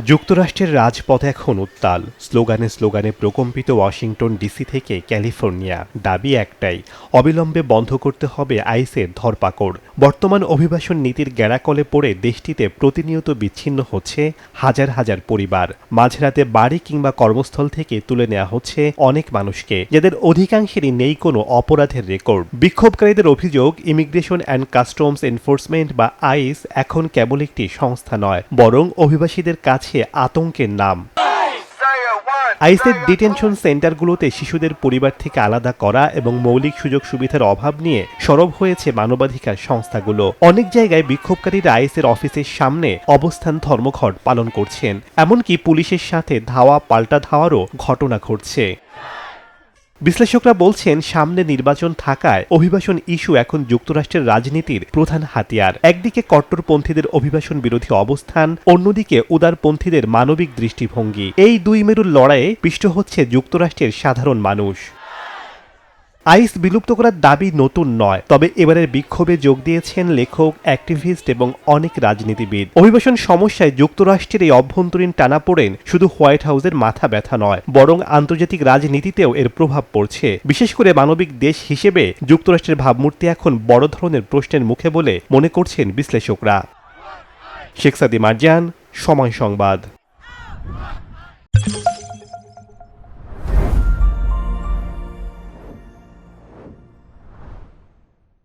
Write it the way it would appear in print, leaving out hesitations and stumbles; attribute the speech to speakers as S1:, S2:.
S1: যুক্তরাষ্ট্রের রাজপথ এখন উত্তাল। স্লোগানে স্লোগানে প্রকম্পিত ওয়াশিংটন ডিসি থেকে ক্যালিফোর্নিয়া। দাবি একটাই, অবিলম্বে বন্ধ করতে হবে আইসের ধরপাকড়। বর্তমান অভিবাসন নীতির গ্যাড়াকলে পড়ে দেশটিতে প্রতিনিয়ত বিচ্ছিন্ন হচ্ছে হাজার হাজার পরিবার। মাঝরাতে বাড়ি কিংবা কর্মস্থল থেকে তুলে নেওয়া হচ্ছে অনেক মানুষকে, যাদের অধিকাংশেরই নেই কোনো অপরাধের রেকর্ড। বিক্ষোভকারীদের অভিযোগ, ইমিগ্রেশন অ্যান্ড কাস্টমস এনফোর্সমেন্ট বা আইস এখন কেবল একটি সংস্থা নয়, বরং অভিবাসীদের কাছে আতঙ্কের নাম। আইসের ডিটেনশন সেন্টারগুলোতে শিশুদের পরিবার থেকে আলাদা করা এবং মৌলিক সুযোগ সুবিধার অভাব নিয়ে সরব হয়েছে মানবাধিকার সংস্থাগুলো। অনেক জায়গায় বিক্ষোভকারীরা আইসের অফিসের সামনে অবস্থান ধর্মঘট পালন করছেন, এমনকি পুলিশের সাথে ধাওয়া পাল্টা ধাওয়ারও ঘটনা ঘটছে। বিশ্লেষকরা বলছেন, সামনে নির্বাচন থাকায় অভিবাসন ইস্যু এখন যুক্তরাষ্ট্রের রাজনীতির প্রধান হাতিয়ার। একদিকে কট্টরপন্থীদের অভিবাসন বিরোধী অবস্থান, অন্যদিকে উদারপন্থীদের মানবিক দৃষ্টিভঙ্গি। এই দুই মেরুর লড়াইয়ে পিষ্ট হচ্ছে যুক্তরাষ্ট্রের সাধারণ মানুষ। আইস বিলুপ্ত করার দাবি নতুন নয়, তবে এবারের বিক্ষোভে যোগ দিয়েছেন লেখক, অ্যাক্টিভিস্ট এবং অনেক রাজনীতিবিদ। অভিবাসন সমস্যায় যুক্তরাষ্ট্রের এই অভ্যন্তরীণ টানাপোড়েন শুধু হোয়াইট হাউসের মাথা ব্যথা নয়, বরং আন্তর্জাতিক রাজনীতিতেও এর প্রভাব পড়ছে। বিশেষ করে মানবিক দেশ হিসেবে যুক্তরাষ্ট্রের ভাবমূর্তি এখন বড় ধরনের প্রশ্নের মুখে বলে মনে করছেন বিশ্লেষকরা। শেখ সাদি মারজান, সময় সংবাদ।